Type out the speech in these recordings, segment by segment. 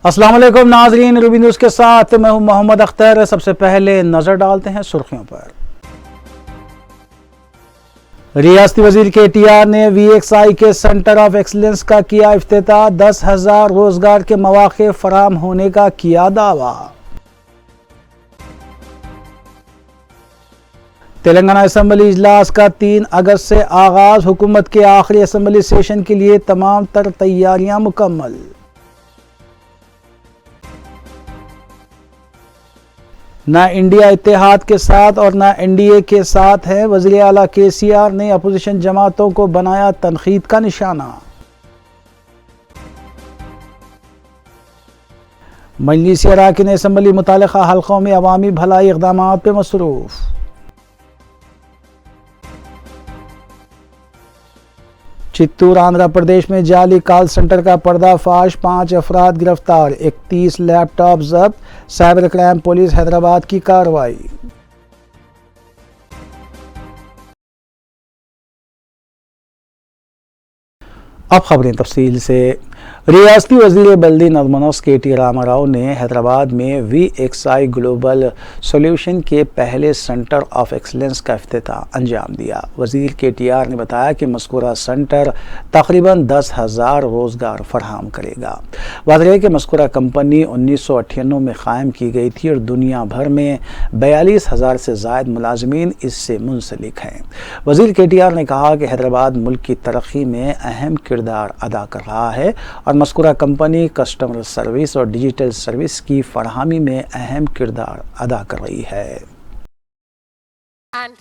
अस्सलाम वालेकुम नाजरीन, रूबी न्यूज़ के साथ मैं हूं मोहम्मद अख्तर। सबसे पहले नजर डालते हैं सुर्खियों पर। रियासती वजीर KTR ने VXI के सेंटर ऑफ एक्सीलेंस का किया इफ्तिताह। 10,000 रोजगार के मौके फराम होने का किया दावा। तेलंगाना असम्बली इजलास का 3 अगस्त से आगाज। हुकूमत के आखिरी असम्बली सेशन के लिए तमाम तर तैयारियां मुकम्मल। न इंडिया इत्तेहाद के साथ और न NDA के साथ है। वज़ीर आला KCR ने अपोजिशन जमातों को बनाया तनकीद का निशाना। मजलिसी अरकान असम्बली मुतालिका हल्कों में अवामी भलाई इक़दामात पर मसरूफ़। चित्तूर आंध्र प्रदेश में जाली कॉल सेंटर का पर्दाफाश। 5 अफराद गिरफ्तार, 31 लैपटॉप जब्त। साइबर क्राइम पुलिस हैदराबाद की कार्रवाई। अब खबरें तफसील से। रियासती वज़ीर बल्दी नज़्म-ओ-नस्क KT रामाराव ने हैदराबाद में VXI ग्लोबल सोल्यूशन के पहले सेंटर ऑफ एक्सलेंस का इफ्तिताह अंजाम दिया। वज़ीर KTR ने बताया कि मज़कूरा सेंटर तकरीबन 10,000 रोज़गार फराहम करेगा। बात है कि मज़कूरा कंपनी 1998 में क़ायम की गई थी और दुनिया भर में 42,000 से ज़ायद मुलाजमीन इससे मुंसलिक हैं। वज़ीर KTR ने कहा कि हैदराबाद मुल्क की तरक्की में अहम किरदार अदा कर रहा है और मज़कूरा कंपनी कस्टमर सर्विस और डिजिटल सर्विस की फरहमी में अहम किरदार अदा कर रही है। And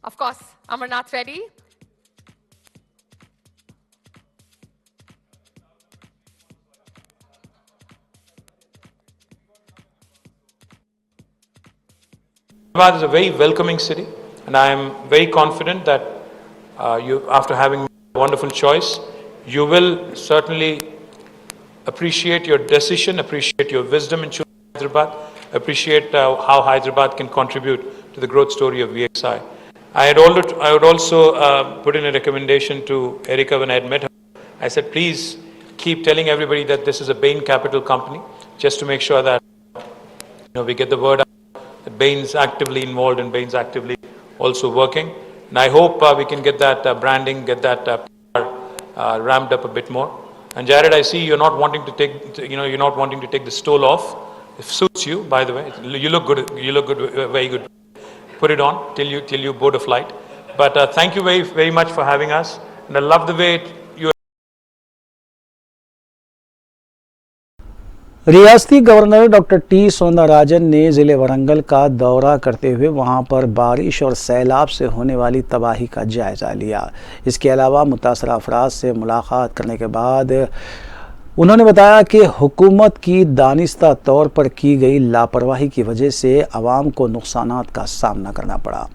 of course, Amarnath Reddy. Hyderabad is a very welcoming city, and I am very confident that after having a wonderful choice, you will certainly appreciate your decision, appreciate your wisdom in choosing Hyderabad, appreciate how Hyderabad can contribute to the growth story of VXI. I would also put in a recommendation to Erica when I had met her. I said, please keep telling everybody that this is a Bain Capital company, just to make sure that we get the word out. That Bain's actively involved and Bain's actively also working. And I hope we can get that branding, get that ramped up a bit more. And Jared, I see you're not wanting to take the stole off. It suits you, by the way. You look good. You look good, very good. Put it on till you board a flight. But thank you very, very much for having us. And I love the way you. रियासती governor doctor T Soundararajan ने ज़िले वरंगल का दौरा करते हुए वहां पर बारिश और सैलाब से होने वाली तबाही का जायज़ा लिया। इसके अलावा मुतासरा अफराद से मुलाकात करने के बाद उन्होंने बताया कि हुकूमत की दानिस्ता तौर पर की गई लापरवाही की वजह से आवाम को नुकसानात का सामना करना पड़ा।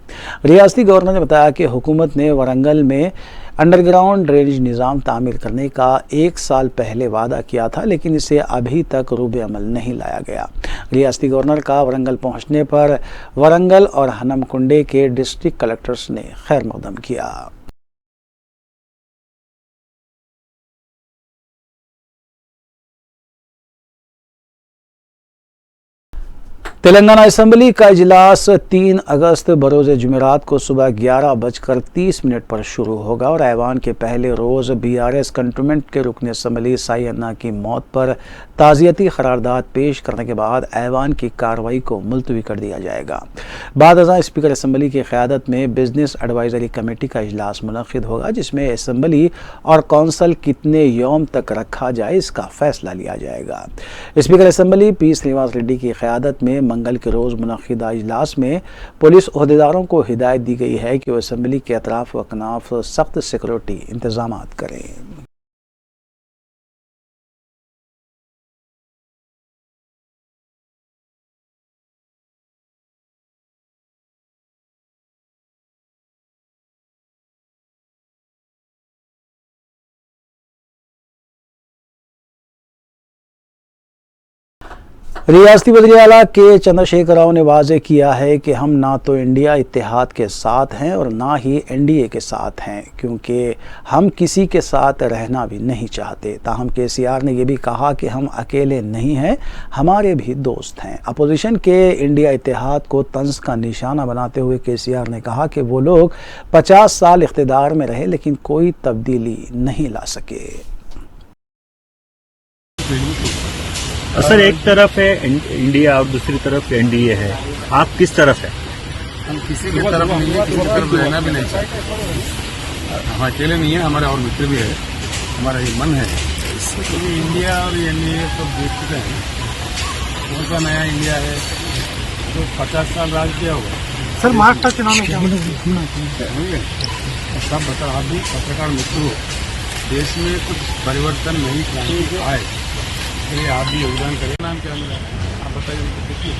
रियासती गवर्नर ने बताया कि हुकूमत ने वरंगल में अंडरग्राउंड ड्रेनेज निज़ाम तामीर करने का 1 साल पहले वादा किया था, लेकिन इसे अभी तक रूबे अमल नहीं लाया गया। रियासती गवर्नर का वरंगल पहुंचने पर वरंगल और हनमकुंडे के डिस्ट्रिक्ट कलेक्टर्स ने खैर मकदम किया। तेलंगाना असम्बली का इजलास 3 अगस्त बरोज़ जुमेरात को सुबह 11:30 पर शुरू होगा और ऐवान के पहले रोज़ BRS कंटोनमेंट के रुकन असम्बली साई अन्ना की मौत पर ताज़ियती करारदाद पेश करने के बाद ऐवान की कार्रवाई को मुलतवी कर दिया जाएगा। बाद अज़ां स्पीकर असम्बली की क़यादत में बिजनेस एडवाइजरी कमेटी का इजलास मुनक़्क़िद होगा, जिसमें असम्बली और कौंसल कितने यौम तक रखा जाए इसका फ़ैसला लिया जाएगा। Speaker assembly P Srinivas Reddy की क़यादत में मंगल के रोज़ मुनक़्क़िदा इजलास में पुलिस ओहदेदारों को हिदायत दी गई है कि वह असम्बली के अतराफ़ व अकनाफ़ सख्त सिक्योरिटी इंतज़ामात करें। रियासती वज़ीर आला के चंद्रशेखर राव ने वाज़ेह किया है कि हम ना तो इंडिया इत्तेहाद के साथ हैं और ना ही एनडीए के साथ हैं, क्योंकि हम किसी के साथ रहना भी नहीं चाहते। ताहम केसीआर ने यह भी कहा कि हम अकेले नहीं हैं, हमारे भी दोस्त हैं। अपोजिशन के इंडिया इत्तेहाद को तंज का निशाना बनाते हुए केसीआर ने कहा कि वो लोग 50 साल इख्तिदार में रहे लेकिन कोई तब्दीली नहीं ला सके। सर, एक तरफ है इंडिया और दूसरी तरफ एनडीए है, आप किस तरफ है? हम किसी की तरफ नहीं है, किसी की तरफ रहना भी नहीं चाहते। हम अकेले नहीं है, हमारे और मित्र भी है, हमारा ये मन है। क्योंकि इंडिया और एनडीए तो देख चुके हैं, कौन सा नया इंडिया है जो 50 साल राज किया होगा। सर, महाराष्ट्र चुनाव में क्या सब बता, आप भी पत्रकार मित्र हो, देश में कुछ परिवर्तन नहीं चाहिए आए, इसलिए आप भी योगदान करें। नाम क्या मिला आप बताइए उनको। देखिए,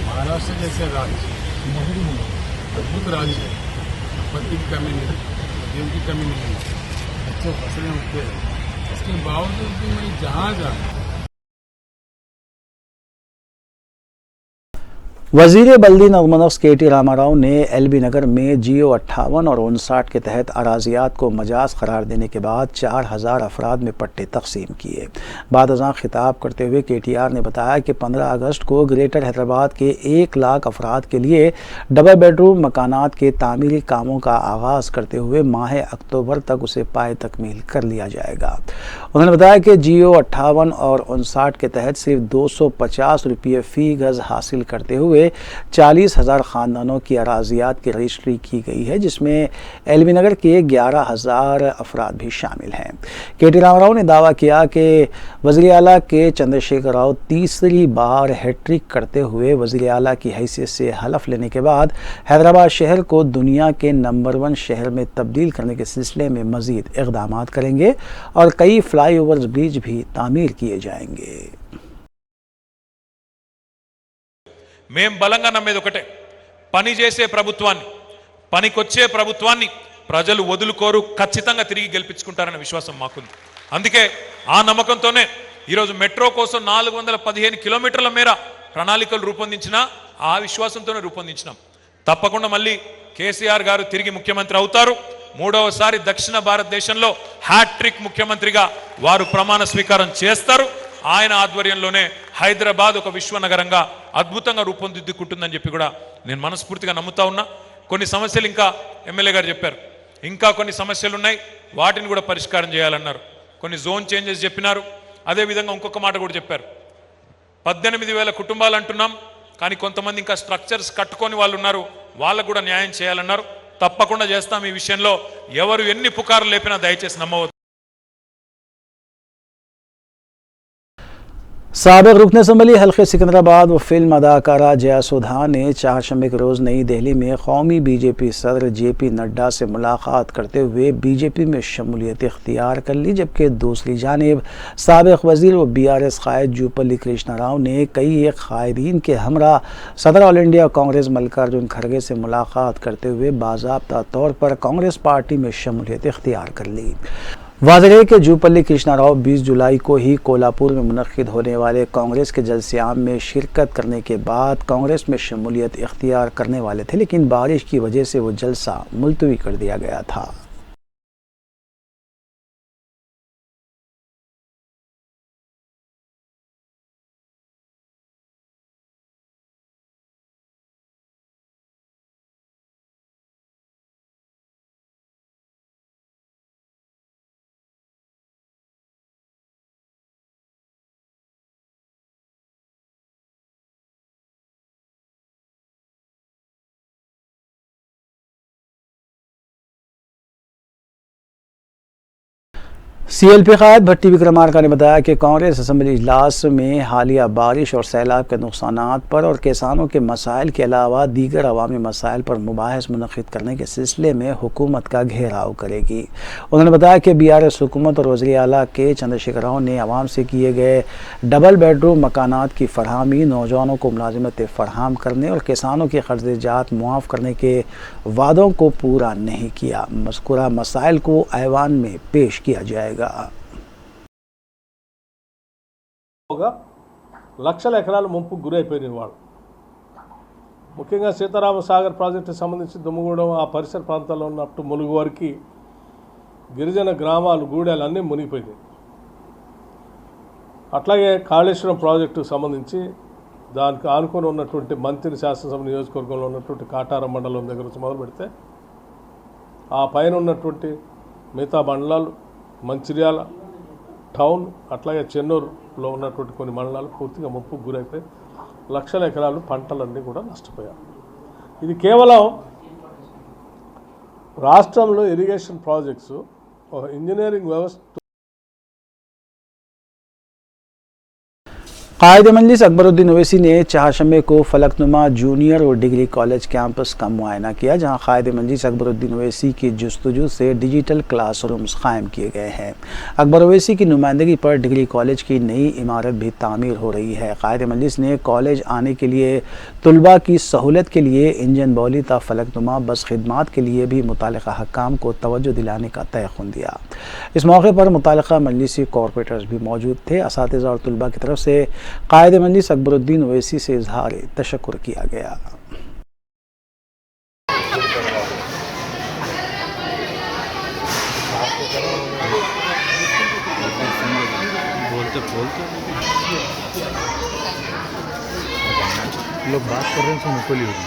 महाराष्ट्र जैसे राज्य अद्भुत राज्य है, पत्ती की कमी नहीं, गेहूं की कमी नहीं, अच्छे फसलें उगते हैं। इसके बावजूद भी मैं जहाँ जाऊँ वज़ीर बल्दी नज़्म-ओ-नफ्स के.टी. रामाराव ने एलबी नगर में जियो 58 और 59 के तहत अराजियात को मजाज करार देने के बाद 4000 अफराद में पट्टे तकसीम किए। बाद अज़ां खिताब करते हुए KTR ने बताया कि 15 अगस्त को ग्रेटर हैदराबाद के 1 लाख अफराद के लिए डबल बेडरूम मकानात के तामीरी कामों का आगाज़ करते हुए माह अक्टूबर तक उसे पाए तकमील कर लिया जाएगा। उन्होंने बताया कि जियो 58 और 59 के तहत सिर्फ 250 रुपये फ़ी गज़ हासिल करते हुए 40,000 ख़ानदानों की अराजियात की रजिस्ट्री की गई है, जिसमें एलबी नगर के 11,000 अफराद भी शामिल हैं। के.टी. रामाराव ने दावा किया कि वज़ीर आला के चंद्रशेखर राव तीसरी बार हैट्रिक करते हुए वज़ीर आला की हैसियत से हलफ लेने के बाद हैदराबाद शहर को दुनिया के नंबर 1 शहर में तब्दील करने के सिलसिले में मज़ीद इक़दामात करेंगे और कई फ्लाईओवर्स ब्रिज भी तामीर किए जाएंगे। మేం బలంగా నమ్మేది ఒకటే, పని చేసే ప్రభుత్వాన్ని, పనికొచ్చే ప్రభుత్వాన్ని ప్రజలు వదులుకోరు, ఖచ్చితంగా తిరిగి గెలిపించుకుంటారనే విశ్వాసం మాకుంది. అందుకే ఆ నమ్మకంతోనే ఈరోజు మెట్రో కోసం 415 కిలోమీటర్ల మేర ప్రణాళికలు రూపొందించినా ఆ విశ్వాసంతోనే రూపొందించినాం. తప్పకుండా మళ్ళీ కేసీఆర్ గారు తిరిగి ముఖ్యమంత్రి అవుతారు. మూడవసారి దక్షిణ భారతదేశంలో హ్యాట్రిక్ ముఖ్యమంత్రిగా వారు ప్రమాణ స్వీకారం చేస్తారు. ఆయన ఆధ్వర్యంలోనే హైదరాబాద్ ఒక విశ్వనగరంగా అద్భుతంగా రూపొందిద్దుకుంటుందని చెప్పి కూడా నేను మనస్ఫూర్తిగా నమ్ముతా ఉన్నా. కొన్ని సమస్యలు ఇంకా ఎమ్మెల్యే గారు చెప్పారు, ఇంకా కొన్ని సమస్యలు ఉన్నాయి, వాటిని కూడా పరిష్కారం చేయాలన్నారు. కొన్ని జోన్ చేంజెస్ చెప్పినారు. అదేవిధంగా ఇంకొక మాట కూడా చెప్పారు, 18,000 కుటుంబాలు అంటున్నాం, కానీ కొంతమంది ఇంకా స్ట్రక్చర్స్ కట్టుకొని వాళ్ళు ఉన్నారు, వాళ్ళకు కూడా న్యాయం చేయాలన్నారు. తప్పకుండా చేస్తాం. ఈ విషయంలో ఎవరు ఎన్ని పుకార్లు లేపినా దయచేసి నమ్మవద్దు. साबिक़ रुकन असम्बली हल्के सिकंदराबाद व फिल्म अदाकारा जया सुधा ने चारशंबे के रोज़ नई दिल्ली में कौमी बीजेपी सदर JP नड्डा से मुलाकात करते हुए बीजेपी में शमूलियत इख्तियार कर ली, जबकि दूसरी जानिब साबिक़ वज़ीर व BRS कायद जूपल्ली कृष्णा राव ने कई एक कायदीन के हमरा सदर ऑल इंडिया कांग्रेस मल्लिकार्जुन खड़गे से मुलाकात करते हुए बाज़ाब्ता तौर पर कांग्रेस पार्टी में शमूलियत इख्तियार कर ली। वाज़ेह है कि जूपल्ली कृष्णा राव 20 जुलाई को ही कोल्हापुर में मुनक़्क़िद होने वाले कांग्रेस के जलसे-आम में शिरकत करने के बाद कांग्रेस में शमूलियत इख्तियार करने वाले थे, लेकिन बारिश की वजह से वो जलसा मुलतवी कर दिया गया था। CLP कायद भट्टी विक्रमार्का ने बताया कि कांग्रेस असम्बली इजलास में हालिया बारिश और सैलाब के नुकसानात पर और किसानों के मसाइल के अलावा दीगर अवामी मसाइल पर मुबाहिस मुनक़्क़िद करने के सिलसिले में हुकूमत का घेराव करेगी। उन्होंने बताया कि BRS हुकूमत और वज़ीर आला के चंद्रशेखर राव ने आवाम से किए गए डबल बेडरूम मकानात की फरहमी, नौजवानों को मुलाजिमत फ़राहम करने और किसानों के क़र्ज़-ए-जात मुआफ़ करने के वादों को पूरा नहीं किया। मज़कूरा मसाइल को ऐवान में पेश किया जाएगा। होगा లక్షల ఎకరాలు ముంపుకు గురైపోయినాయి వాళ్ళు. ముఖ్యంగా సీతారామ సాగర్ ప్రాజెక్టుకు సంబంధించి దుమ్మగూడెం ఆ పరిసర ప్రాంతాల్లో ఉన్నట్టు ములుగు వరకు గిరిజన గ్రామాలు గూడెలు అన్నీ మునిగిపోయినాయి. అట్లాగే కాళేశ్వరం ప్రాజెక్టుకు సంబంధించి దానికి ఆనుకొని ఉన్నటువంటి మంత్రి శాసనసభ నియోజకవర్గంలో ఉన్నటువంటి కాటారం మండలం దగ్గర నుంచి మొదలు పెడితే ఆ పైన ఉన్నటువంటి మిగతా మండలాలు మంచిర్యాల టౌన్ అట్లాగే చెన్నూరులో ఉన్నటువంటి కొన్ని మండలాలు పూర్తిగా ముప్పుకు గురైపోయి లక్షల ఎకరాలు పంటలన్నీ కూడా నష్టపోయారు. ఇది కేవలం రాష్ట్రంలో ఇరిగేషన్ ప్రాజెక్ట్స్ ఒక ఇంజనీరింగ్ వ్యవస్థ. कायद मजलिस अकबरुद्दीन ओवैसी ने चाहशमे को फलकनुमा जूनियर और डिग्री कॉलेज कैंपस का मुआयना किया, जहां कायद मजलिस अकबरुद्दीन ओवैसी की जुस्तजू से डिजिटल क्लासरूम्स कायम किए गए हैं। अकबर ओवैसी की नुमाइंदगी पर डिग्री कॉलेज की नई इमारत भी तामीर हो रही है। कायद मजलिस ने कॉलेज आने के लिए तलबा की सहूलत के लिए इंजन बौली ता फलकनुमा बस खिदमात के लिए भी मुतालिका हकाम को तवज्जो दिलाने का तयखुन दिया। इस मौके पर मुतालिका मजलिसी कॉरपोरेटर्स भी मौजूद थे। असातिज़ा और तलबा की तरफ से कायद मजलिस अकबरुद्दीन ओवैसी से इजहार तशक्कुर किया गया। लोग बात कर रहे हैं तो मुकुल ही होगी।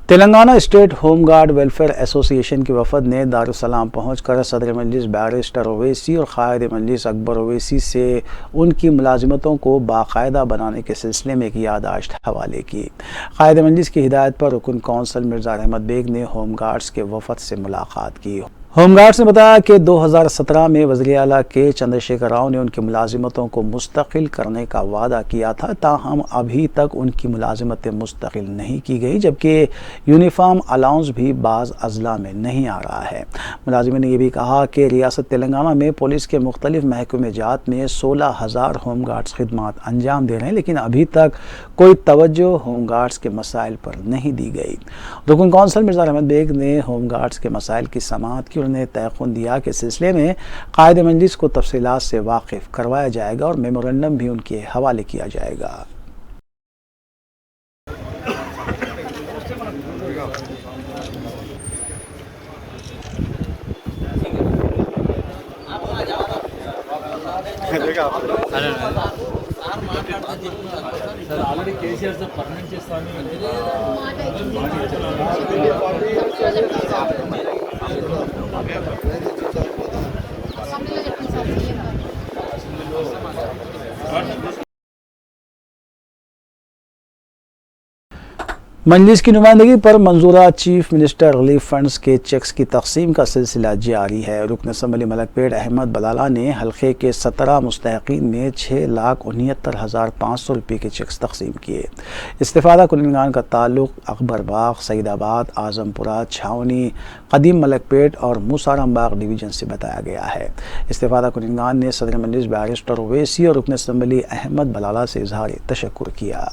Telangana state home guard welfare association के वफद ने दारुसलाम पहुंचकर सदर मजलिस बैरिस्टर ओवैसी और कायद मजलिस अकबर ओवैसी से उनकी मुलाजिमतों को बाकायदा बनाने के सिलसिले में एक याददाश्त हवाले की। कायद मजलिस की हिदायत पर रुकन कौंसल मिर्ज़ा अहमद बेग ने होम गार्ड्स के वफद से मुलाकात की। होम गार्ड्स ने बताया कि 2017 में वज़ीर आला के चंद्रशेखर राव ने उनकी मुलाजिमतों को मुस्तकिल करने का वादा किया था, ताहम अभी तक उनकी मुलाजिमतें मुस्तकिल नहीं की गई, जबकि यूनिफॉर्म अलाउंस भी बाज़ अजला में नहीं आ रहा है। मुलाजिमिन ने यह भी कहा कि रियासत तेलंगाना में पुलिस के मुख्तलिफ महकमे जात में 16,000 होम गार्ड्स खिदमात अंजाम दे रहे हैं, लेकिन अभी तक कोई तवज्जो होम गार्ड्स के मसाइल पर नहीं दी गई। रुकन कौंसल मिर्ज़ा अहमद बेग ने होम गार्ड्स के मसाइल की समाअत की। उन्होंने तयखुन दिया कि सिलसिले में कायद मजलिस को तफसीलात से वाकिफ करवाया जाएगा और मेमोरेंडम भी उनके हवाले किया जाएगा। ఆల్రెడీ కేసీఆర్ సార్ పర్మనెంట్ చేస్తాను मजलिस की नुमाइंदगी पर मंजूरा चीफ मिनिस्टर रिलीफ फंड्स के चेक्स की तकसीम का सिलसिला जारी है। रुकन असम्बली मलकपेट अहमद बलाला ने हल्के के 17 मुस्तहिकीन में 6,69,500 रुपये के चेक्स तकसीम किए। इस्तिफादा कुनिंगान का ताल्लुक अकबर बाग, सईदाबाद, आजमपुरा, छावनी, कदीम मलकपेट और मूसाराम बाग डिवीजन से बताया गया है। इस्तिफादा कुनिंगान ने सदर मजलिस बैरिस्टर ओवैसी और रुकन असम्बली अहमद बलाला से इजहार तशक्कुर किया।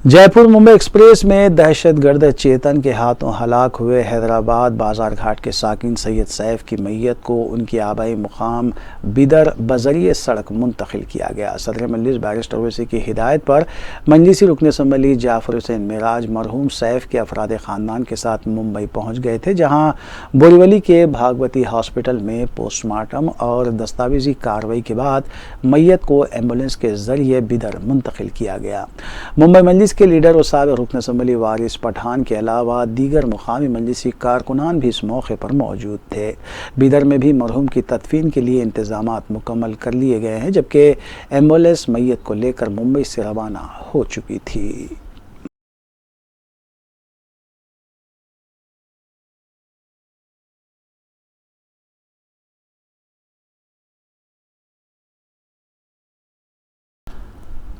जयपुर मुंबई एक्सप्रेस में दहशतगर्द चेतन के हाथों हलाक हुए हैदराबाद बाजार घाट के साकिन सैयद सैफ की मैयत को उनकी आबाई मुकाम बिदर बजरिए सड़क मुंतकिल किया गया। सदर मजलिस बैरिस्टर ओवैसी की हिदायत पर मजलिसी रुकन असम्बली जाफर हुसैन मेराज मरहूम सैफ के अफराद ख़ानदान के साथ मुंबई पहुँच गए थे, जहाँ बोरीवली के भागवती हॉस्पिटल में पोस्टमार्टम और दस्तावेजी कार्रवाई के बाद मैयत को एम्बुलेंस के जरिए बिदर मुंतकिल किया गया। मुंबई मजलिस के लीडर और साबिक़ रुकन असम्बली वारिस पठान के अलावा दीगर मुकामी मजलिसी कारकुनान भी इस मौके पर मौजूद थे। बिदर में भी मरहूम की तदफीन के लिए इंतजामात मुकम्मल कर लिए गए हैं, जबकि एम्बुलेंस मैयत को लेकर मुंबई से रवाना हो चुकी थी।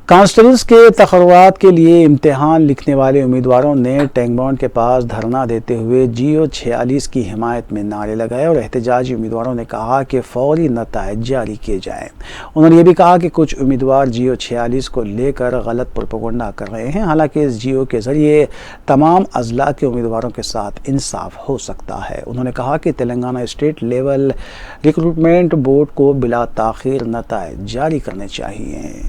कांस्टेबल्स के तकर्रुआत के लिए इम्तिहान लिखने वाले उम्मीदवारों ने टैंक बॉन्ड के पास धरना देते हुए GO 46 की हिमायत में नारे लगाए और एहतजाजी उम्मीदवारों ने कहा कि फौरी नताइज जारी किए जाएं। उन्होंने ये भी कहा कि कुछ उम्मीदवार GO 46 को लेकर गलत प्रोपेगेंडा कर रहे हैं, हालांकि इस GO के जरिए तमाम अजला के उम्मीदवारों के साथ इंसाफ हो सकता है। उन्होंने कहा कि Telangana state level recruitment board को बिला ताखीर नताइज जारी करने चाहिए।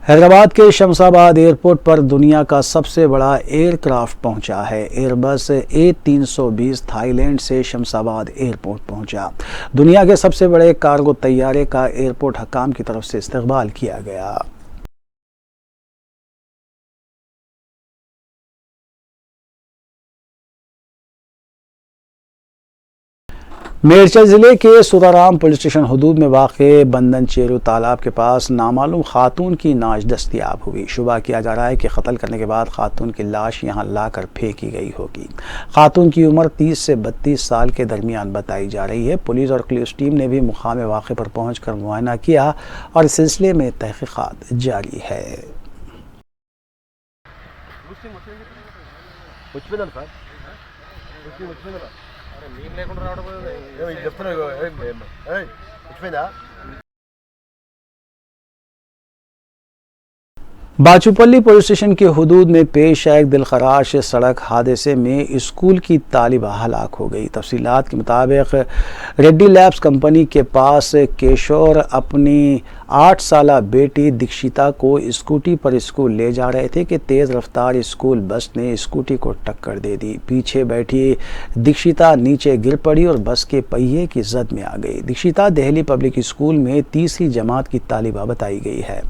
हैदराबाद के शमशाबाद एयरपोर्ट पर दुनिया का सबसे बड़ा एयरक्राफ्ट पहुंचा है। एयरबस A320 थाईलैंड से शमशाबाद एयरपोर्ट पहुंचा। दुनिया के सबसे बड़े कार्गो तैयारे का एयरपोर्ट हकाम की तरफ से इस्तकबाल किया गया। मेरठ जिले के सुराराम पुलिस स्टेशन हदूद में वाक़े बंदन चेरू तालाब के पास नामालूम खातून की नाश दस्तियाब हुई। शुबा किया जा रहा है कि कत्ल करने के बाद खातून की लाश यहां लाकर फेंकी गई होगी। खातून की उम्र 30 से 32 साल के दरमियान बताई जा रही है। पुलिस और पुलिस टीम ने भी मुकाम वाक़े पर पहुंचकर मुआयना किया और इस सिलसिले में तहक़ीक़ात जारी है। बाचूपल्ली पुलिस स्टेशन के हुदूद में पेश आए एक दिलखराश सड़क हादसे में स्कूल की तालिबा हलाक हो गई। तफसीलात के मुताबिक रेड्डी लैब्स कंपनी के पास किशोर अपनी 8 साला बेटी दीक्षिता को स्कूटी पर स्कूल ले जा रहे थे कि तेज़ रफ्तार स्कूल बस ने स्कूटी को टक्कर दे दी। पीछे बैठी दीक्षिता नीचे गिर पड़ी और बस के पहिए की जद में आ गई। दीक्षिता दिल्ली पब्लिक स्कूल में तीसरी जमात की तालिबा बताई गई है।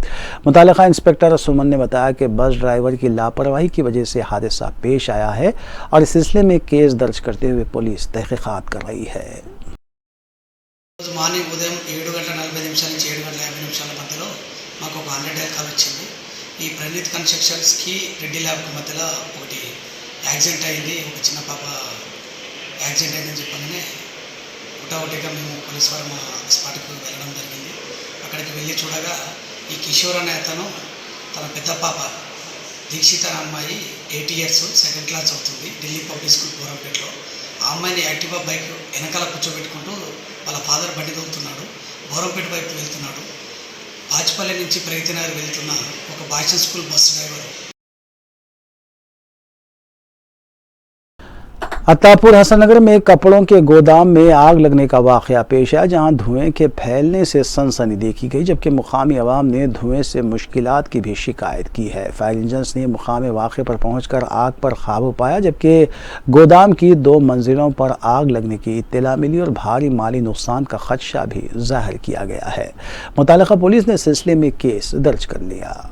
मुतालिका इंस्पेक्टर सुमन ने बताया कि बस ड्राइवर की लापरवाही की वजह से हादसा पेश आया है और इस सिलसिले में केस दर्ज करते हुए पुलिस तहकीकात कर रही है। మార్నింగ్ ఉదయం 7:40 నిమిషాల నుంచి 7:50 నిమిషాల మధ్యలో మాకు ఒక 100 డయల్ కాల్ వచ్చింది. ఈ ప్రణీత్ కన్స్ట్రక్షన్స్కి రెడ్డి ల్యాబ్కి మధ్యలో ఒకటి యాక్సిడెంట్ అయింది, ఒక చిన్న పాప యాక్సిడెంట్ అయిందని చెప్పగానే ఒకటిగా మేము పోలీస్ వారు మా స్పాట్కి వెళ్ళడం జరిగింది. అక్కడికి వెళ్ళి చూడగా ఈ కిషోర్ అనే అతను తన పెద్ద పాప దీక్షిత అమ్మాయి 8 ఇయర్స్ సెకండ్ క్లాస్ అవుతుంది, ఢిల్లీ పబ్లిక్ స్కూల్ బోరంపేటలో. ఆ అమ్మాయిని యాక్టివా బైక్ వెనకాల కూర్చోబెట్టుకుంటూ వాళ్ళ ఫాదర్ బండి తోలుతున్నాడు, బోరంపేట వైపు వెళ్తున్నాడు. బాజ్పల్లి నుంచి ప్రగతినగర్ వెళ్తున్న ఒక boys school bus driver Attapur Hasannagar में कपड़ों के गोदाम में आग लगने का वाकया पेश आया, जहां धुएं के फैलने से सनसनी देखी गई, जबकि मुकामी अवाम ने धुएं से मुश्किलात की भी शिकायत की है। फायर इंजन्स ने मुकामी वाक़े पर पहुंचकर आग पर काबू पाया, जबकि गोदाम की 2 मंजिलों पर आग लगने की इत्तला मिली और भारी माली नुकसान का खदशा भी जाहिर किया गया है। मुतालिका पुलिस ने इस सिलसिले में केस दर्ज कर लिया।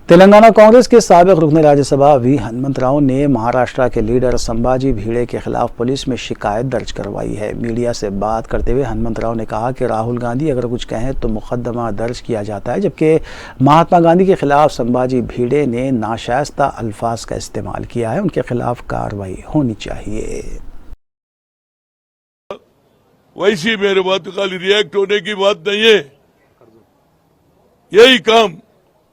तेलंगाना कांग्रेस के साबिक रुकन राज्यसभा वी हनुमंतराव ने महाराष्ट्र के लीडर संभाजी भिड़े के खिलाफ पुलिस में शिकायत दर्ज करवाई है। मीडिया से बात करते हुए हनुमंतराव ने कहा कि राहुल गांधी अगर कुछ कहें तो मुकदमा दर्ज किया जाता है, जबकि महात्मा गांधी के खिलाफ संभाजी भिड़े ने नाशाइस्ता अल्फाज का इस्तेमाल किया है, उनके खिलाफ कार्रवाई होनी चाहिए। वैसी मेरे बात खाली रिएक्ट होने की बात नहीं है। यही काम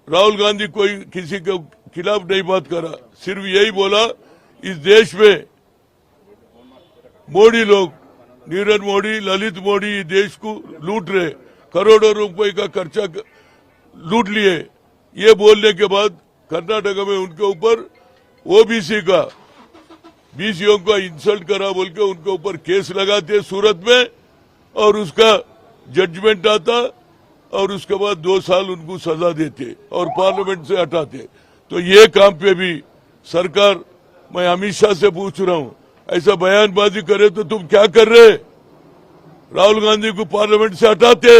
राहुल गांधी कोई किसी के खिलाफ नहीं बात करा, सिर्फ यही बोला इस देश में मोदी लोग, नीरज मोदी, ललित मोदी देश को लूट रहे, करोड़ों रुपए का खर्चा लूट लिए। ये बोलने के बाद कर्नाटक में उनके ऊपर ओबीसी का बीसीओ का इंसल्ट करा बोल के उनके ऊपर केस लगाते सूरत में, और उसका जजमेंट आता और उसके बाद 2 साल उनको सजा देते और पार्लियामेंट से हटाते। तो ये काम पे भी सरकार, मैं अमित शाह से पूछ रहा हूं, ऐसा बयानबाजी करे तो तुम क्या कर रहे? राहुल गांधी को पार्लियामेंट से हटाते।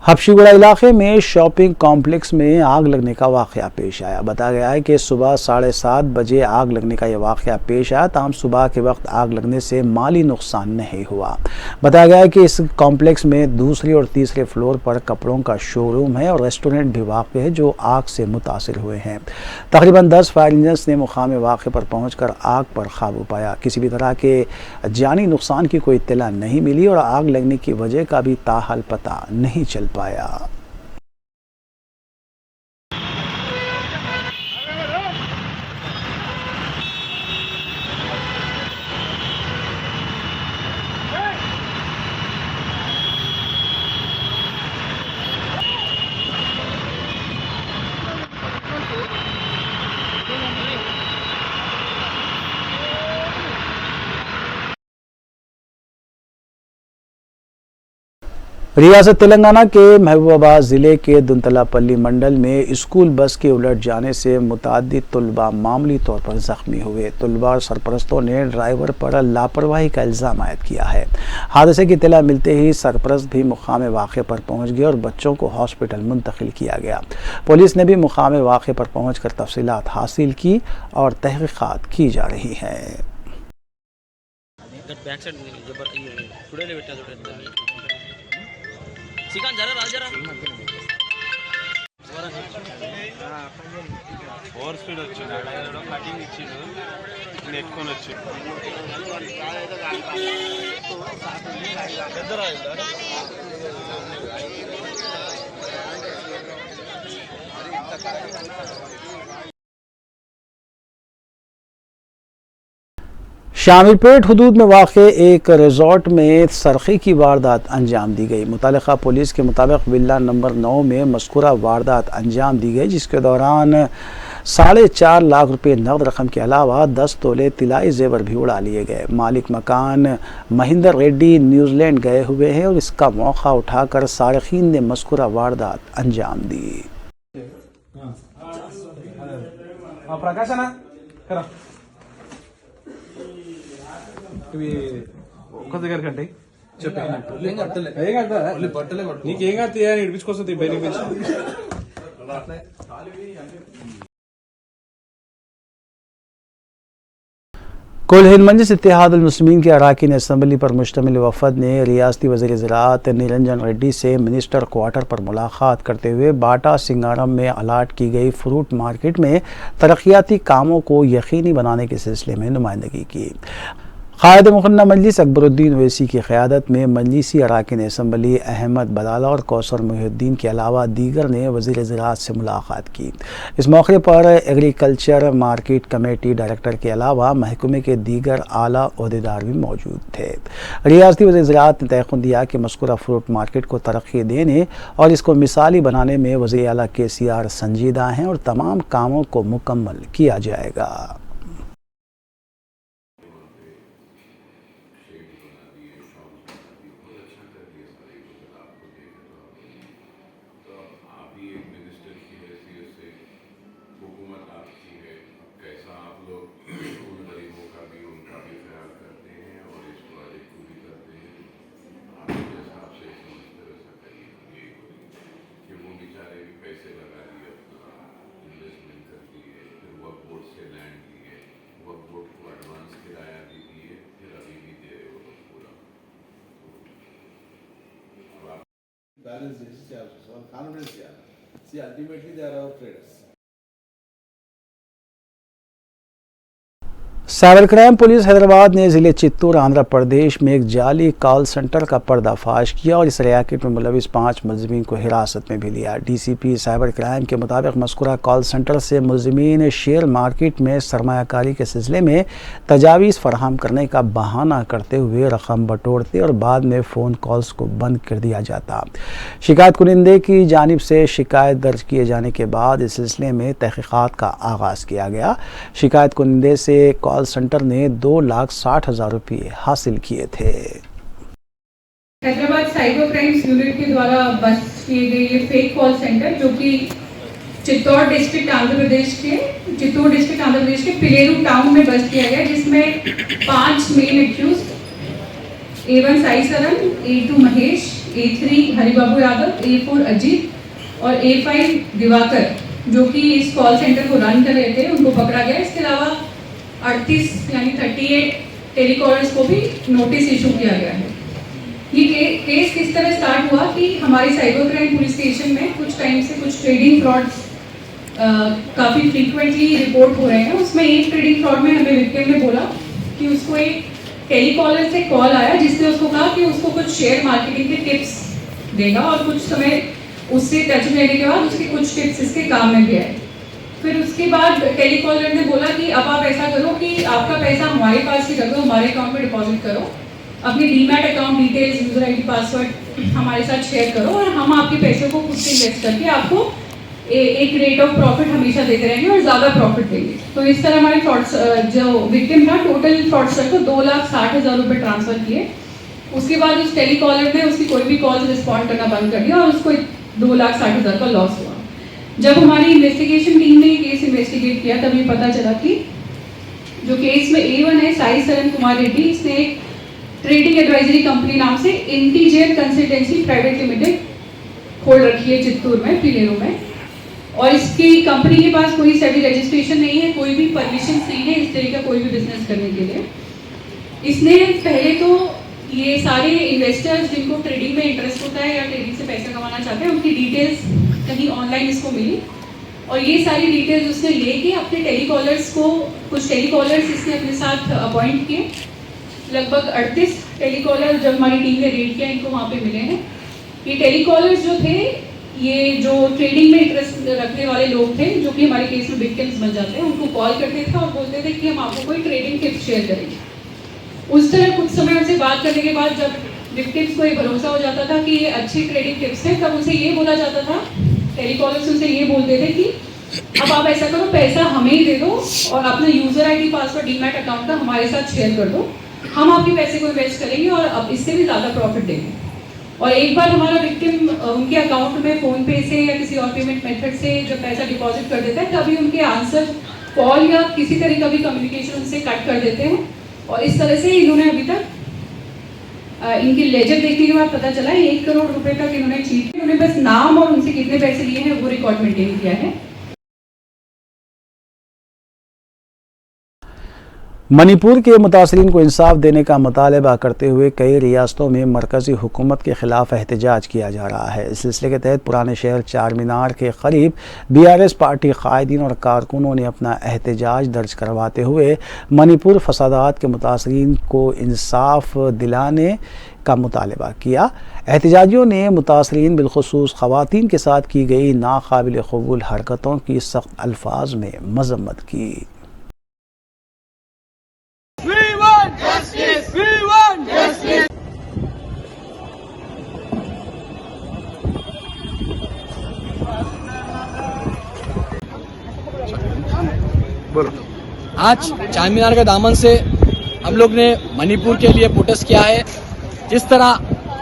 हबशीगुड़ा इलाके में शॉपिंग कॉम्प्लेक्स में आग लगने का वाकया पेश आया। बताया गया है कि सुबह 7:30 बजे आग लगने का यह वाकया पेश आया, ताहम सुबह के वक्त आग लगने से माली नुकसान नहीं हुआ। बताया गया है कि इस कॉम्प्लेक्स में दूसरे और तीसरे फ्लोर पर कपड़ों का शोरूम है और रेस्टोरेंट भी वाक़ है, जो आग से मुतासिर हुए हैं। तकरीबन 10 फायर इंजन्स ने मुकामी वाक़े पर पहुँच आग पर काबू पाया। किसी भी तरह के जानी नुकसान की कोई इत्तला नहीं मिली और आग लगने की वजह का भी ताहाल पता नहीं चल पाया। रियासत तेलंगाना के महबूबाबाद ज़िले के दुंतलापल्ली मंडल में स्कूल बस के उलट जाने से मुताद्दिद तुलबा मामूली तौर पर जख्मी हुए। तुलबा और सरपरस्तों ने ड्राइवर पर लापरवाही का इल्ज़ाम आयद किया है। हादसे की इत्तला मिलते ही सरपरस्त भी मुकाम वाक़े पर पहुंच गए और बच्चों को हॉस्पिटल मुंतकिल किया गया। पुलिस ने भी मुकाम वाक़े पर पहुंचकर तफसीलात हासिल की और तहक़ीक़ात की जा रही है। ఓవర్ స్పీడ్ వచ్చింది, కటింగ్ ఇచ్చిండు, నెట్టుకొని వచ్చిండు. शामिलपेट हुदूद में वाक़ एक रिजॉर्ट में सरखी की वारदात अंजाम दी गई। मुतल्लिक़ा पुलिस के मुताबिक विला नंबर 9 में मज़कूरा वारदात अंजाम दी गई, जिसके दौरान 4.5 लाख रुपये नकद रकम के अलावा 10 तोले तिलाई जेवर भी उड़ा लिए गए। मालिक मकान महिंदर रेड्डी न्यूजीलैंड गए हुए हैं और इसका मौका उठाकर सारिकीन ने मज़कूरा वारदात अंजाम दी। ఇవి ఒక్క దగ్గర కంటే నీకేం కాదు ఇడిపించుకొస్తుంది బెనిఫిట్స్ कुल हिंद मजलिस इत्तेहादुल मुस्लिमीन के अरकान असम्बली पर मुश्तमिल वफद ने रियासती वज़ीर ज़राअत निरंजन रेड्डी से मिनिस्टर क्वार्टर पर मुलाकात करते हुए बाटा सिंगारम में अलाट की गई फ्रूट मार्केट में तरक्याती कामों को यकीनी बनाने के सिलसिले में नुमाइंदगी की। क़ायद मुखन्ना मजलिस अकबरुद्दीन ओवैसी की क़यादत में मजलिसी अरकान असम्बली अहमद बलाला और कौसर मुहिउद्दीन के अलावा दीगर ने वज़ीर ज़राअत से मुलाकात की। इस मौके पर एग्रीकल्चर मार्केट कमेटी डायरेक्टर के अलावा महकमे के दीगर आला ओहदेदार भी मौजूद थे। रियासती वज़ीर ज़राअत ने तयक़ुन दिया कि मज़कूरा फ्रूट मार्केट को तरक्की देने और इसको मिसाली बनाने में वज़ीर आला KCR संजीदा हैं और तमाम कामों को मुकम्मल किया जाएगा। balance చేసి చేయాల్సి వస్తుంది. వాళ్ళు కాన్ఫిడెన్స్ చేయాలి. See, ultimately they are our traders. Cyber crime police Hyderabad ने ज़िले चित्तूर आंध्र प्रदेश में एक जाली कॉल सेंटर का पर्दाफाश किया और इस रैकेट में मुलविस 5 मुलज़िमीन को हिरासत में भी लिया। DCP साइबर क्राइम के मुताबिक मज़कूरा कॉल सेंटर से मुलज़िमीन शेयर मार्केट में सरमायाकारी के सिलसिले में तजावीज़ फराहम करने का बहाना करते हुए रकम बटोरते और बाद में फ़ोन कॉल्स को बंद कर दिया जाता। शिकायत कुनिंदे की जानिब से शिकायत दर्ज किए जाने के बाद इस सिलसिले में तहक़ीक़ात का आगाज़ किया गया। शिकायत कुनिंदे से कॉल सेंटर ने 2,60,000 रुपये हासिल किए थे। हैदराबाद साइबर क्राइम्स यूनिट के द्वारा बस्ट किए गए ये फेक कॉल सेंटर जो कि चित्तौड़ डिस्ट्रिक्ट आंध्र प्रदेश के पिलेरू टाउन में बस्ट किया गया, जिसमें 5 main accused A1 Sai Saran, A2 Mahesh, A3 Haribabu Yadav, A4 Ajit और A5 दिवाकर जो कि इस कॉल सेंटर को रन कर रहे थे, उनको पकड़ा गया। इसके अलावा 38 यानी 38 टेलीकॉलर्स को भी नोटिस इशू किया गया है। ये केस किस तरह स्टार्ट हुआ कि हमारे साइबर क्राइम पुलिस स्टेशन में कुछ टाइम से कुछ ट्रेडिंग फ्रॉड्स काफ़ी फ्रीक्वेंटली रिपोर्ट हो रहे हैं। उसमें एक ट्रेडिंग फ्रॉड में हमें विक्टिम ने बोला कि उसको एक टेलीकॉलर से कॉल आया जिसने उसको कहा कि उसको कुछ शेयर मार्केटिंग के टिप्स देगा और कुछ समय उससे टच में रहने के बाद उसके कुछ टिप्स इसके काम में भी आए। फिर उसके बाद टेलीकॉलर ने बोला कि अब आप ऐसा करो कि आपका पैसा हमारे पास ही रखो, हमारे अकाउंट में डिपॉजिट करो, अपनी demat account details, user ID, password हमारे साथ शेयर करो और हम आपके पैसे को खुद से इन्वेस्ट करके आपको एक रेट ऑफ प्रॉफिट हमेशा देते रहेंगे और ज़्यादा प्रॉफिट देंगे। तो इस तरह हमारे फ्रॉड्स जो विक्टिम था टोटल फ्रॉडस्टर को 2,60,000 रुपये ट्रांसफ़र किए। उसके बाद उस टेलीकॉलर ने उसकी कोई भी कॉल रिस्पॉन्ड करना बंद कर दिया और उसको 2,60,000 का लॉस हुआ। जब हमारी इन्वेस्टिगेशन टीम ने केस इन्वेस्टिगेट किया तब ये पता चला कि जो केस में A1 है साई सरन कुमार रेड्डी, इसने एक ट्रेडिंग एडवाइजरी कंपनी नाम से इंटीजेर कंसल्टेंसी प्राइवेट लिमिटेड खोल रखी है चित्तूर में, पिलेरू में, और इसकी कंपनी के पास कोई सेबी रजिस्ट्रेशन नहीं है, कोई भी परमिशन नहीं है इस तरह का कोई भी बिजनेस करने के लिए। इसने पहले तो ये सारे इन्वेस्टर्स जिनको ट्रेडिंग में इंटरेस्ट होता है या ट्रेडिंग से पैसा कमाना चाहते हैं उनकी डिटेल्स कहीं ऑनलाइन इसको मिली और ये सारी डिटेल्स उसने लेके अपने टेलीकॉलर्स को, कुछ टेलीकॉलर्स इसने अपने साथ अपॉइंट किए। लगभग 38 टेलीकॉलर जब हमारी टीम ने रेड किया इनको वहाँ पे मिले हैं। ये टेलीकॉलर्स जो थे ये जो ट्रेडिंग में इंटरेस्ट रखने वाले लोग थे जो कि हमारे केस में विक्टिम्स बन जाते हैं, उनको कॉल करते थे और बोलते थे कि हम आपको कोई ट्रेडिंग टिप्स शेयर करेंगे। उस तरह कुछ समय उनसे बात करने के बाद जब विक्टिम्स को ये भरोसा हो जाता था कि ये अच्छी ट्रेडिंग टिप्स हैं, तब उसे ये बोला जाता था, टेलीकॉलर्स उनसे ये बोलते थे कि अब आप ऐसा करो, पैसा हमें ही दे दो और अपना user ID, password, demat account का हमारे साथ शेयर कर दो, हम आपके पैसे को इन्वेस्ट करेंगे और अब इससे भी ज़्यादा प्रॉफिट देंगे। और एक बार हमारा विक्टिम उनके अकाउंट में फ़ोन पे से या किसी और पेमेंट मेथड से जब पैसा डिपॉजिट कर देता है तभी उनके आंसर कॉल या किसी तरह का भी कम्युनिकेशन उनसे कट कर देते हैं और इस तरह से इन्होंने अभी तक इनके लेजर देखने के बाद पता चला 1 करोड़ रुपए तक इन्होंने चीट, इन्होंने बस नाम और उनसे कितने पैसे लिए हैं वो रिकॉर्ड मेंटेन किया है। मणिपुर के मुतासरीन को इंसाफ देने का मुतालबा करते हुए कई रियासतों में मरकजी हुकूमत के खिलाफ एहतजाज किया जा रहा है। इस सिलसिले के तहत पुराने शहर चार मीनार के करीब BRS पार्टी कायदीन और कारकुनों ने अपना एहतजाज दर्ज करवाते हुए मणिपुर फसादात के मुतासरीन को इंसाफ दिलाने का मुतालबा किया। एहतजाजियों ने मुतासरीन बिलखुसूस ख़वातीन के साथ की गई नाकाबिल कबूल हरकतों की सख्त अल्फाज में मजम्मत की। आज चार मीनार के दामन से हम लोग ने मणिपुर के लिए प्रोटेस्ट किया है। जिस तरह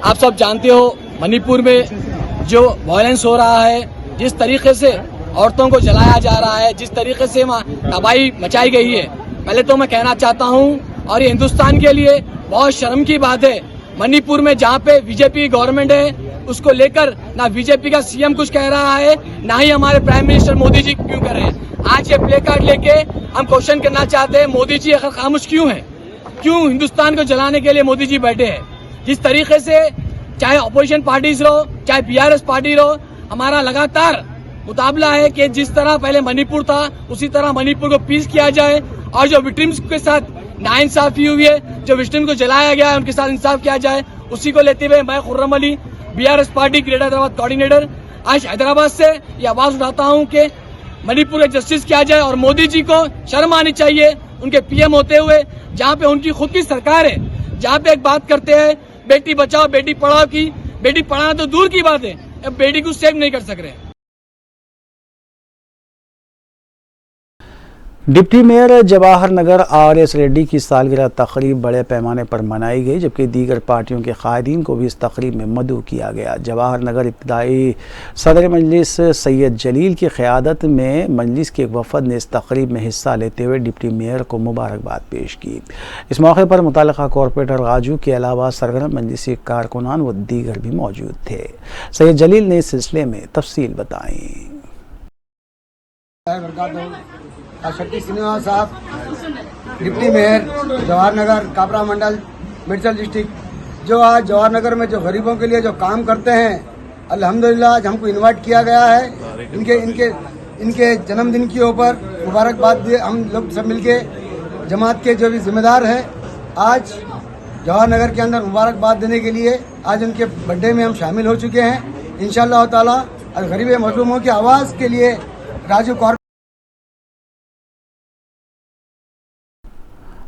आप सब जानते हो मणिपुर में जो वायलेंस हो रहा है, जिस तरीके से औरतों को जलाया जा रहा है, जिस तरीके से तबाही मचाई गई है, पहले तो मैं कहना चाहता हूं और ये हिंदुस्तान के लिए बहुत शर्म की बात है, मणिपुर में जहाँ पे बीजेपी गवर्नमेंट है उसको लेकर ना बीजेपी का सीएम कुछ कह रहा है, ना ही हमारे प्राइम मिनिस्टर मोदी जी क्यों कर रहे हैं। आज ये प्ले कार्ड लेके हम क्वेश्चन करना चाहते हैं, मोदी जी आखिर खामोश क्यों हैं? क्यों हिंदुस्तान को जलाने के लिए मोदी जी बैठे हैं? जिस तरीके से चाहे अपोजिशन पार्टीज रहो, चाहे BRS पार्टी रहो, हमारा लगातार मुकाबला है कि जिस तरह पहले मणिपुर था उसी तरह मणिपुर को पीस किया जाए और जो विक्टिम्स के साथ नाइंसाफी हुई है, जो विक्टिम को जलाया गया है, उनके साथ इंसाफ किया जाए। उसी को लेते हुए मैं Khurram Ali BRS party greater Hyderabad coordinator आज हैदराबाद से ये आवाज उठाता हूँ कि मणिपुर में जस्टिस किया जाए और मोदी जी को शर्म आनी चाहिए उनके PM होते हुए, जहाँ पे उनकी खुद की सरकार है, जहाँ पे एक बात करते हैं बेटी बचाओ बेटी पढ़ाओ की, बेटी पढ़ाना तो दूर की बात है, अब बेटी को सेव नहीं कर सक रहे। Deputy mayor Jawahar Nagar RS Reddy की सालगिरह तकरीब बड़े पैमाने पर मनाई गई, जबकि दीगर पार्टियों के कायदीन को भी इस तकरीब में मदऊ किया गया। जवाहर नगर इब्तदाई सदर मजलिस सैयद जलील की क़यादत में मजलिस के एक वफद ने इस तकरीब में हिस्सा लेते हुए डिप्टी मेयर को मुबारकबाद पेश की। इस मौके पर मुतल्लिक़ा कॉरपोरेटर गाजू के अलावा सरगर्म मजलिसी कारकुनान व दीगर भी मौजूद थे। सैयद जलील ने इस सिलसिले में तफसील बताई। शक्ति श्रीनिवास साहब, डिप्टी मेयर जवाहर नगर कापरा मंडल मिर्चल डिस्ट्रिक्ट, जो आज जवाहर नगर में जो गरीबों के लिए जो काम करते हैं, अल्हम्दुलिल्लाह आज हमको इनवाइट किया गया है। इनके जन्मदिन के ऊपर मुबारकबाद दिए हम लोग सब मिलके, जमात के जो भी जिम्मेदार हैं, आज जवाहर नगर के अंदर मुबारकबाद देने के लिए आज उनके बर्थडे में हम शामिल हो चुके हैं। इंशाअल्लाह ताला गरीब मजलूमों की आवाज़ के लिए राजू कौर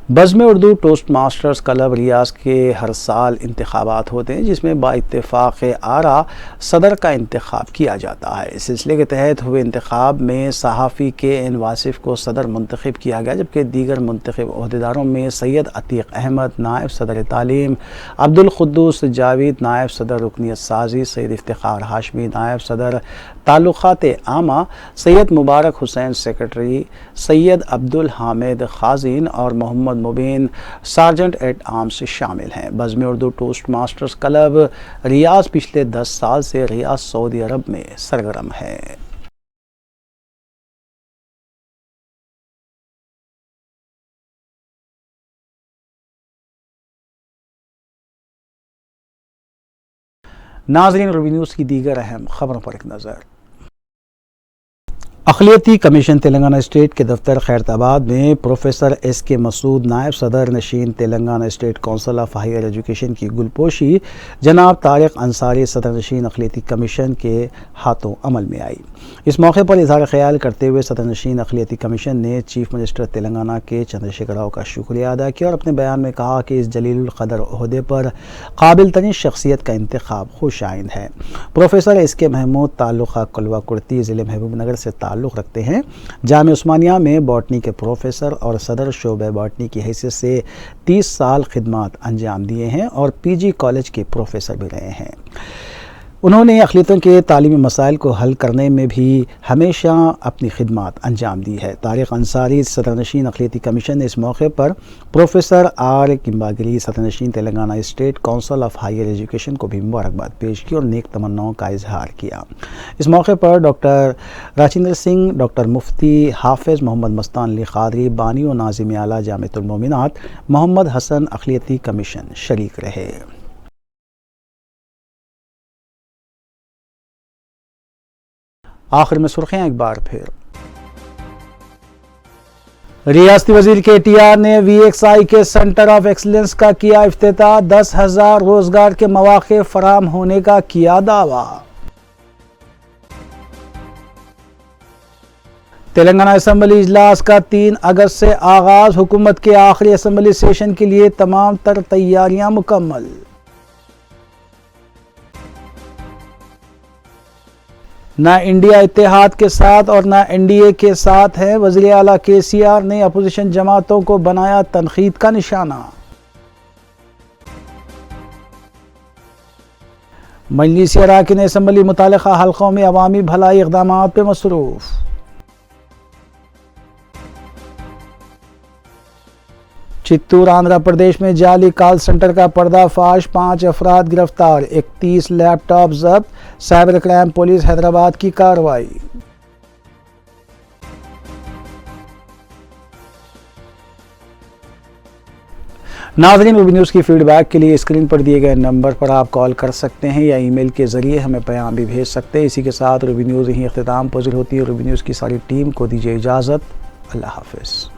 बज़्म उर्दू टोस्ट मास्टर्स क्लब रियाज के हर साल इंतखाबात होते हैं, जिसमें बाइत्तेफाक आरा सदर का इंतखाब किया जाता है। इस सिलसिले के तहत हुए इंतखाब में सहाफ़ी KN वासिफ़ को सदर मुंतखब किया गया, जबकि दीगर मुंतखब अहदेदारों में सैयद अतीक अहमद नायब सदर तालीम, अब्दुल खुद्दूस जावेद नायब सदर रुकनियत साजी, सैयद इफ्तिखार हाशमी नायब सदर ताल्लुकात आमा, सैयद मुबारक हुसैन सेक्रेटरी, सैयद अब्दुल हामिद खाजिन और मोहम्मद मुबीन सार्जेंट एट आर्म्स शामिल हैं। बज़्म उर्दू टोस्ट मास्टर्स क्लब रियाज पिछले 10 साल से रियाज सऊदी अरब में सरगर्म है। नाज़रीन, रवि न्यूज़ की दीगर अहम खबरों पर एक नज़र। अक़लियती कमीशन तेलंगाना स्टेट के दफ्तर खैरताबाद में प्रोफेसर SK मसूद नायब सदर नशीन Telangana state council of higher education की गुलपोशी जनाब तारिक अंसारी सदर नशीन अक़लियती कमीशन के हाथों अमल में आई। इस मौके पर इज़हार ख्याल करते हुए सदर नशीन अक़लियती कमीशन ने चीफ मिनिस्टर तेलंगाना के चंद्रशेखर राव का शुक्रिया अदा किया और अपने बयान में कहा कि इस जलीलुल क़दर ओहदे पर काबिल तरीन शख्सियत का इंतखाब खुश आइंद है। प्रोफेसर SK महमूद ताल्लुक़ा कलवा कुर्ती ज़िले महबूबनगर से ताल्लुक़ रखते हैं। जामिया उस्मानिया में बॉटनी के प्रोफेसर और सदर शोबे बॉटनी की हैसियत से 30 साल खिदमत अंजाम दिए हैं और PG कॉलेज के प्रोफेसर भी रहे हैं। उन्होंने अक़लियतों के तालीमी मसाइल को हल करने में भी हमेशा अपनी खिदमत अंजाम दी है। तारिक अंसारी सदरनशीन अक़लियती कमीशन ने इस मौके पर प्रोफेसर आर किम्बागिरी सदरनशीन Telangana state council of higher education को भी मुबारकबाद पेश की और नेक तमन्नाओं का इजहार किया। इस मौके पर डॉक्टर राजिंदर सिंह, डॉक्टर मुफ्ती हाफिज़ मोहम्मद मस्तान अली क़ादरी, बानी और नाज़िम आला जामिअतुल मोमिनात मोहम्मद हसन अक़लियती कमीशन शरीक रहे। आखिर में सुर्खियां एक बार फिर। रियासती वजीर KTR ने VXI के सेंटर ऑफ एक्सीलेंस का किया इफ्तिताह, 10,000 रोजगार के मौके फराहम होने का किया दावा। तेलंगाना असम्बली इजलास का 3 अगस्त से आगाज, हुकूमत के आखिरी असम्बली सेशन के लिए तमाम तर तैयारियां मुकम्मल। न इंडिया इत्तेहाद के साथ और न NDA के साथ है, वज़ीर आला KCR ने अपोजिशन जमातों को बनाया तनकीद का निशाना। मजलिसी अराकीन असम्बली मुतालिका हल्कों में अवामी भलाई इक़दामात पे मसरूफ़। चित्तूर आंध्र प्रदेश में जाली कॉल सेंटर का पर्दाफाश, 5 अफराद गिरफ्तार, 31 लैपटॉप जब्त, साइबर क्राइम पुलिस हैदराबाद की कार्रवाई। नाज़रीन, रूबी न्यूज़ की फीडबैक के लिए स्क्रीन पर दिए गए नंबर पर आप कॉल कर सकते हैं या ईमेल के ज़रिए हमें पैगाम भी भेज सकते हैं। इसी के साथ रूबी न्यूज़ यहीं इख्तिताम पज़ीर होती है। रूबी न्यूज़ की सारी टीम को दीजिए इजाज़त। अल्लाह हाफ़िज़।